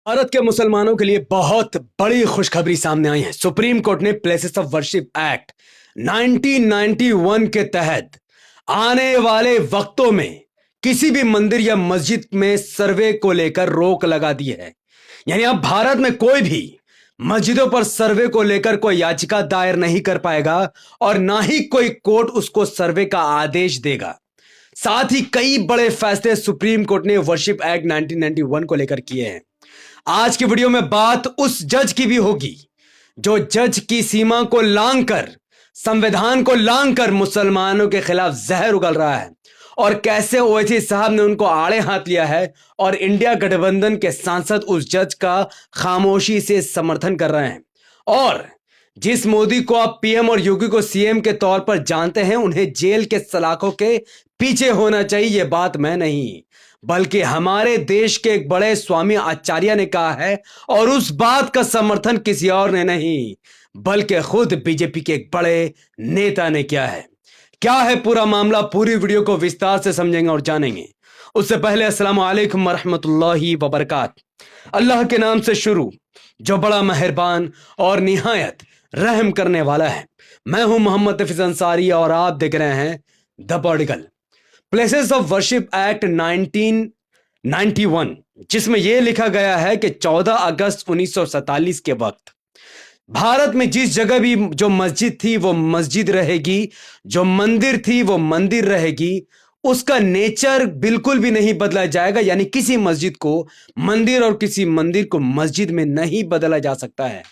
भारत के मुसलमानों के लिए बहुत बड़ी खुशखबरी सामने आई है। सुप्रीम कोर्ट ने प्लेसेस ऑफ वर्शिप एक्ट 1991 के तहत आने वाले वक्तों में किसी भी मंदिर या मस्जिद में सर्वे को लेकर रोक लगा दी है। यानी अब भारत में कोई भी मस्जिदों पर सर्वे को लेकर कोई याचिका दायर नहीं कर पाएगा और ना ही कोई कोर्ट उसको सर्वे का आदेश देगा। साथ ही कई बड़े फैसले सुप्रीम कोर्ट ने वर्शिप एक्ट 1991 को लेकर किए हैं। आज की वीडियो में बात उस जज की भी होगी जो जज की सीमा को लांघकर, संविधान को लांघकर मुसलमानों के खिलाफ जहर उगल रहा है और कैसे ओवैसी साहब ने उनको आड़े हाथ लिया है और इंडिया गठबंधन के सांसद उस जज का खामोशी से समर्थन कर रहे हैं। और जिस मोदी को आप पीएम और योगी को सीएम के तौर पर जानते हैं, उन्हें जेल के सलाखों के पीछे होना चाहिए। यह बात मैं नहीं बल्कि हमारे देश के एक बड़े स्वामी आचार्य ने कहा है और उस बात का समर्थन किसी और ने नहीं बल्कि खुद बीजेपी के एक बड़े नेता ने किया है। क्या है पूरा मामला, पूरी वीडियो को विस्तार से समझेंगे और जानेंगे। उससे पहले अस्सलाम वालेकुम रहमतुल्लाहि व बरकात। अल्लाह के नाम से शुरू जो बड़ा मेहरबान और निहायत रहम करने वाला है। मैं हूं मोहम्मद हफीज अंसारी और आप देख रहे हैं the political. Places of worship act 1991, जिसमें यह लिखा गया है कि 14 अगस्त 1947 के वक्त भारत में जिस जगह भी जो मस्जिद थी वो मस्जिद रहेगी, जो मंदिर थी वो मंदिर रहेगी, उसका नेचर बिल्कुल भी नहीं बदला जाएगा। यानी किसी मस्जिद को मंदिर और किसी मंदिर को मस्जिद में नहीं बदला जा सकता है।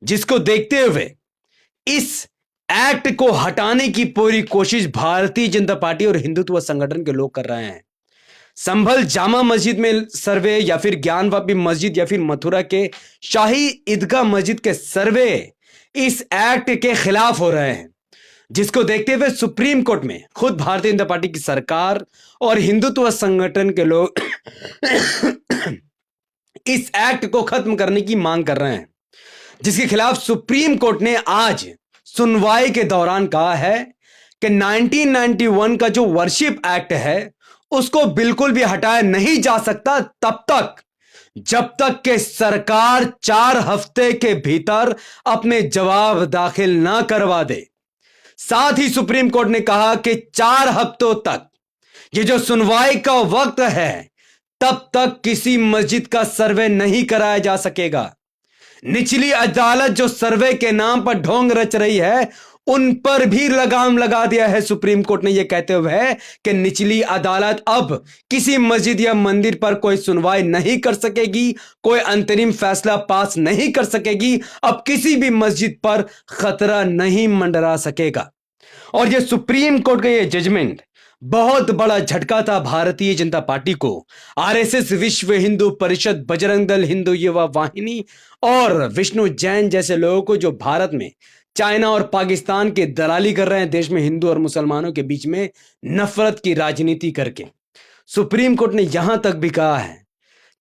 जिसको देखते हुए इस एक्ट को हटाने की पूरी कोशिश भारतीय जनता पार्टी और हिंदुत्व संगठन के लोग कर रहे हैं। संभल जामा मस्जिद में सर्वे या फिर ज्ञानवापी मस्जिद या फिर मथुरा के शाही ईदगाह मस्जिद के सर्वे इस एक्ट के खिलाफ हो रहे हैं। जिसको देखते हुए सुप्रीम कोर्ट में खुद भारतीय जनता पार्टी की सरकार और हिंदुत्व संगठन के लोग इस एक्ट को खत्म करने की मांग कर रहे हैं। जिसके खिलाफ सुप्रीम कोर्ट ने आज सुनवाई के दौरान कहा है कि 1991 का जो वर्शिप एक्ट है उसको बिल्कुल भी हटाया नहीं जा सकता तब तक जब तक कि सरकार 4 हफ्ते के भीतर अपने जवाब दाखिल ना करवा दे। साथ ही सुप्रीम कोर्ट ने कहा कि 4 हफ्तों तक ये जो सुनवाई का वक्त है तब तक किसी मस्जिद का सर्वे नहीं कराया जा सकेगा। निचली अदालत जो सर्वे के नाम पर ढोंग रच रही है उन पर भी लगाम लगा दिया है सुप्रीम कोर्ट ने, यह कहते हुए कि निचली अदालत अब किसी मस्जिद या मंदिर पर कोई सुनवाई नहीं कर सकेगी, कोई अंतरिम फैसला पास नहीं कर सकेगी। अब किसी भी मस्जिद पर खतरा नहीं मंडरा सकेगा। और यह सुप्रीम कोर्ट का यह जजमेंट बहुत बड़ा झटका था भारतीय जनता पार्टी को, आरएसएस, विश्व हिंदू परिषद, बजरंग दल, हिंदू युवा वाहिनी और विष्णु जैन जैसे लोगों को जो भारत में चाइना और पाकिस्तान की दलाली कर रहे हैं, देश में हिंदू और मुसलमानों के बीच में नफरत की राजनीति करके। सुप्रीम कोर्ट ने यहां तक भी कहा है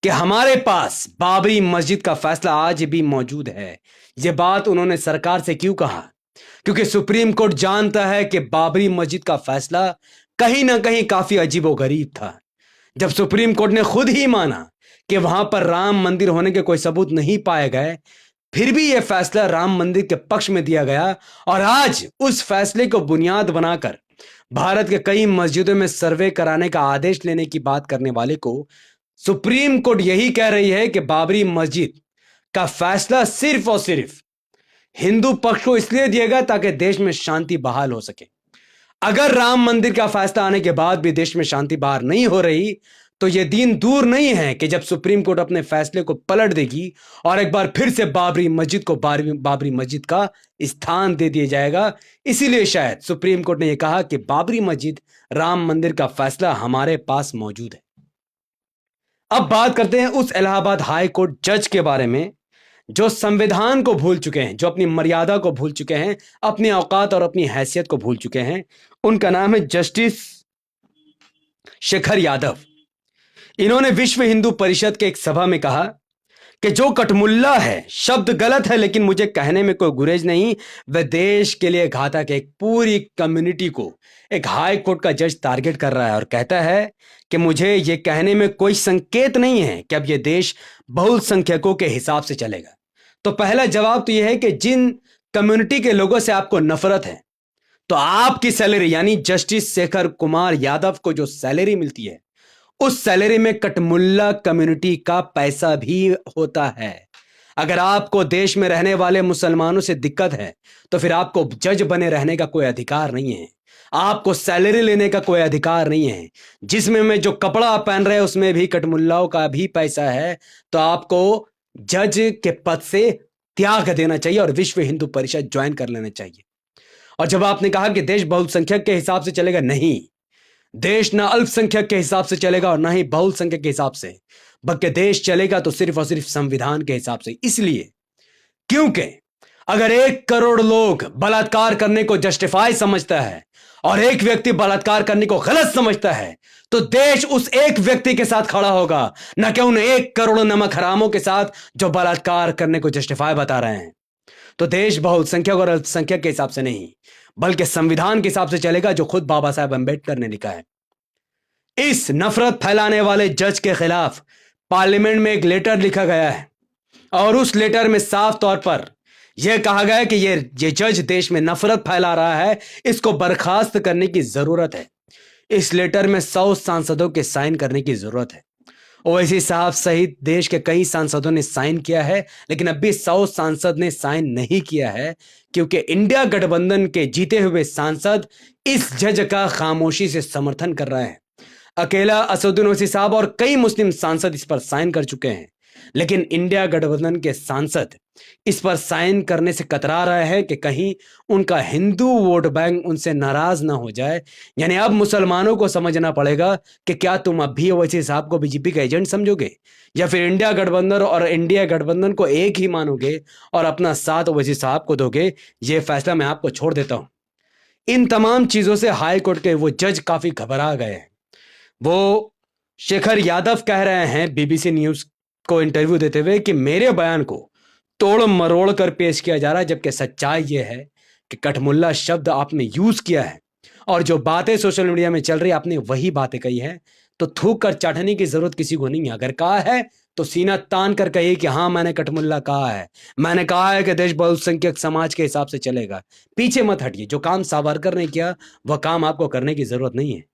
कि हमारे पास बाबरी मस्जिद का फैसला आज भी मौजूद है। यह बात उन्होंने सरकार से क्यों कहा? क्योंकि सुप्रीम कोर्ट जानता है कि बाबरी मस्जिद का फैसला कहीं ना कहीं काफी अजीबोगरीब था। जब सुप्रीम कोर्ट ने खुद ही माना कि वहां पर राम मंदिर होने के कोई सबूत नहीं पाए गए, फिर भी यह फैसला राम मंदिर के पक्ष में दिया गया और आज उस फैसले को बुनियाद बनाकर भारत के कई मस्जिदों में सर्वे कराने का आदेश लेने की बात करने वाले को सुप्रीम कोर्ट यही कह रही है कि बाबरी मस्जिद का फैसला सिर्फ और सिर्फ हिंदू पक्ष को इसलिए दिया गया ताकि देश में शांति बहाल हो सके। अगर राम मंदिर का फैसला आने के बाद भी देश में शांति बहाल नहीं हो रही तो यह दिन दूर नहीं है कि जब सुप्रीम कोर्ट अपने फैसले को पलट देगी और एक बार फिर से बाबरी मस्जिद को बाबरी मस्जिद का स्थान दे दिया जाएगा। इसीलिए शायद सुप्रीम कोर्ट ने यह कहा कि बाबरी मस्जिद, राम मंदिर का फैसला हमारे पास मौजूद है। अब बात करते हैं उस इलाहाबाद हाई कोर्ट जज के बारे में जो संविधान को भूल चुके हैं, जो अपनी मर्यादा को भूल चुके हैं, अपनी औकात और अपनी हैसियत को भूल चुके हैं। उनका नाम है जस्टिस शेखर यादव। इन्होंने विश्व हिंदू परिषद के एक सभा में कहा कि जो कटमुल्ला है, शब्द गलत है लेकिन मुझे कहने में कोई गुरेज नहीं, वह देश के लिए घातक है। एक पूरी कम्युनिटी को एक हाई कोर्ट का जज टारगेट कर रहा है और कहता है कि मुझे यह कहने में कोई संकेत नहीं है कि अब यह देश बहुसंख्यकों के हिसाब से चलेगा। तो पहला जवाब तो यह है कि जिन कम्युनिटी के लोगों से आपको नफरत है, तो आपकी सैलरी यानी जस्टिस शेखर कुमार यादव को जो सैलरी मिलती है, उस सैलरी में कटमुल्ला कम्युनिटी का पैसा भी होता है। अगर आपको देश में रहने वाले मुसलमानों से दिक्कत है, तो फिर आपको जज बने रहने का कोई अधिकार नहीं है, आपको सैलरी लेने का कोई अधिकार नहीं है। जिसमें में जो कपड़ा आप पहन रहे हैं उसमें भी कटमुल्लाओं का भी पैसा है, तो आपको जज के पद से त्याग देना चाहिए और विश्व हिंदू परिषद ज्वाइन कर लेना चाहिए। और जब आपने कहा कि देश बहुसंख्यक के हिसाब से चलेगा, नहीं, देश ना अल्पसंख्यक के हिसाब से चलेगा और ना ही बहुसंख्यक के हिसाब से, बल्कि देश चलेगा तो सिर्फ और सिर्फ संविधान के हिसाब से। इसलिए क्योंकि अगर 1 करोड़ लोग बलात्कार करने को जस्टिफाई समझता है और एक व्यक्ति बलात्कार करने को गलत समझता है, तो देश उस एक व्यक्ति के साथ खड़ा होगा, न कि उन 1 करोड़ नमक हरामों के साथ जो बलात्कार करने को जस्टिफाई बता रहे हैं। तो देश बहुसंख्यक और अल्पसंख्यक के हिसाब से नहीं, बल्कि संविधान के हिसाब से चलेगा जो खुद बाबा साहब अंबेडकर ने लिखा है। इस नफरत फैलाने वाले जज के खिलाफ पार्लियामेंट में एक लेटर लिखा गया है और उस लेटर में साफ तौर पर यह कहा गया है कि ये जज देश में नफरत फैला रहा है, इसको बर्खास्त करने की जरूरत है। इस लेटर में 100 सांसदों के साइन करने की जरूरत है। ओवैसी साहब सहित देश के कई सांसदों ने साइन किया है, लेकिन अब भी 100 सांसद ने साइन नहीं किया है, क्योंकि इंडिया गठबंधन के जीते हुए सांसद इस जज का खामोशी से समर्थन कर रहे हैं। अकेला असदुद्दीन ओवैसी साहब और कई मुस्लिम सांसद इस पर साइन कर चुके हैं, लेकिन इंडिया गठबंधन के सांसद इस पर साइन करने से कतरा रहे हैं कि कहीं उनका हिंदू वोट बैंक उनसे नाराज ना हो जाए। यानी अब मुसलमानों को समझना पड़ेगा कि क्या तुम अब भी ओवैसी साहब को बीजेपी का एजेंट समझोगे या फिर इंडिया गठबंधन और इंडिया गठबंधन को एक ही मानोगे और अपना साथ ओवैसी साहब को दोगे। यह फैसला मैं आपको छोड़ देता हूं। इन तमाम चीजों से हाई कोर्ट के वो जज काफी घबरा गए हैं। वो शेखर यादव कह रहे हैं बीबीसी न्यूज को इंटरव्यू देते हुए कि मेरे बयान को तोड़ मरोड़ कर पेश किया जा रहा है, जबकि सच्चाई यह है कि कठमुल्ला शब्द आपने यूज किया है और जो बातें सोशल मीडिया में चल रही है आपने वही बातें कही है। तो थूक कर चाटने की जरूरत किसी को नहीं है। अगर कहा है तो सीना तान कर कहिए कि हाँ मैंने कठमुल्ला कहा है, मैंने कहा है कि देश बहुसंख्यक समाज के हिसाब से चलेगा। पीछे मत हटिए। जो काम सावरकर ने किया वह काम आपको करने की जरूरत नहीं है।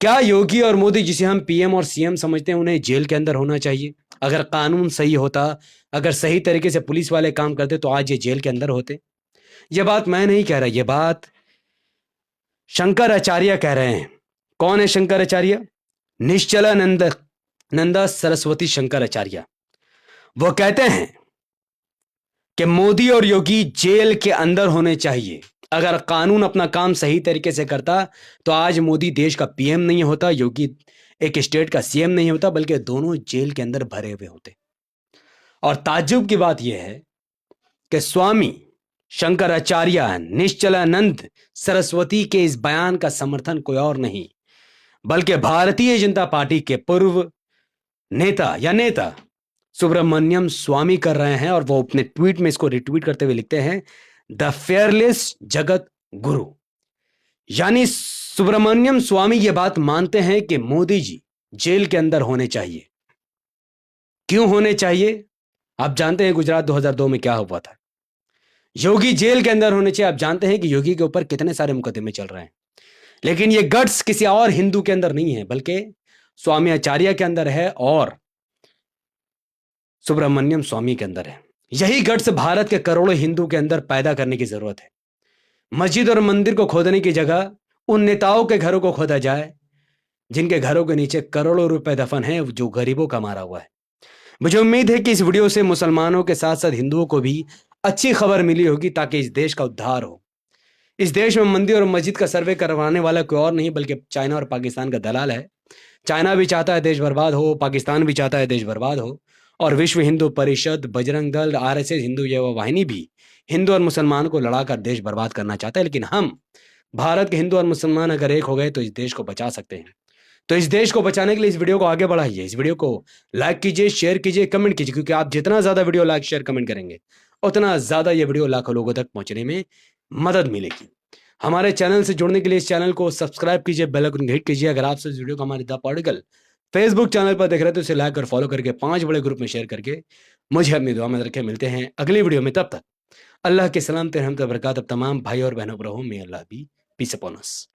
क्या योगी और मोदी, जिसे हम पीएम और सीएम समझते हैं, उन्हें जेल के अंदर होना चाहिए? अगर कानून सही होता, अगर सही तरीके से पुलिस वाले काम करते तो आज ये जेल के अंदर होते। ये बात मैं नहीं कह रहा, ये बात शंकराचार्य कह रहे हैं। कौन है शंकराचार्य? निश्चलानंदा सरस्वती शंकराचार्य। वो कहते हैं कि मोदी और योगी जेल के अंदर होने चाहिए। अगर कानून अपना काम सही तरीके से करता तो आज मोदी देश का पीएम नहीं होता, योगी एक स्टेट का सीएम नहीं होता, बल्कि दोनों जेल के अंदर भरे हुए होते। और ताज्जुब की बात यह है कि स्वामी शंकराचार्य निश्चलानंद सरस्वती के इस बयान का समर्थन कोई और नहीं बल्कि भारतीय जनता पार्टी के पूर्व नेता सुब्रमण्यम स्वामी कर रहे हैं। और वो अपने ट्वीट में इसको रिट्वीट करते हुए लिखते हैं, द फेयरलेस जगत गुरु। यानी सुब्रमण्यम स्वामी ये बात मानते हैं कि मोदी जी जेल के अंदर होने चाहिए। क्यों होने चाहिए? आप जानते हैं गुजरात 2002 में क्या हुआ था। योगी जेल के अंदर होने चाहिए। आप जानते हैं कि योगी के ऊपर कितने सारे मुकदमे चल रहे हैं, लेकिन ये गट्स किसी और हिंदू के अंदर नहीं है बल्कि स्वामी आचार्य के अंदर है और सुब्रमण्यम स्वामी के अंदर है। यही गट्स भारत के करोड़ों हिंदू के अंदर पैदा करने की जरूरत है। मस्जिद और मंदिर को खोदने की जगह उन नेताओं के घरों को खोदा जाए जिनके घरों के नीचे करोड़ों रुपए दफन है, जो गरीबों का मारा हुआ है। मुझे उम्मीद है कि इस वीडियो से मुसलमानों के साथ साथ हिंदुओं को भी अच्छी खबर मिली होगी ताकि इस देश का उद्धार हो। इस देश में मंदिर और मस्जिद का सर्वे करवाने वाला कोई और नहीं बल्कि चाइना और पाकिस्तान का दलाल है। चाइना भी चाहता है देश बर्बाद हो, पाकिस्तान भी चाहता है देश बर्बाद हो, और विश्व हिंदू परिषद, बजरंग दल, आरएसएस, हिंदू युवा वाहिनी भी हिंदू और मुसलमान को लड़ाकर देश बर्बाद करना चाहता है। लेकिन हम भारत के हिंदू और मुसलमान अगर एक हो गए तो इस देश को बचा सकते हैं। तो इस देश को बचाने के लिए इस वीडियो को आगे बढ़ाइए, इस वीडियो को लाइक कीजिए, शेयर कीजिए, कमेंट कीजिए, क्योंकि आप जितना ज्यादा वीडियो लाइक शेयर कमेंट करेंगे उतना ज्यादा ये वीडियो लाखों लोगों तक पहुंचने में मदद मिलेगी। हमारे चैनल से जुड़ने के लिए इस चैनल को सब्सक्राइब कीजिए, बेल आइकन हिट कीजिए। अगर आपसे इस वीडियो को हमारे द पॉलिटिकल फेसबुक चैनल पर देख रहे हैं तो इसे लाइक और फॉलो करके 5 बड़े ग्रुप में शेयर करके मुझे अपनी दुआ में रखें। मिलते हैं अगली वीडियो में, तब तक अल्लाह के सलामत रहमत बरकत अब तमाम भाई और बहनों पर हो। मे अल्लाह बी पीस अपॉन अस।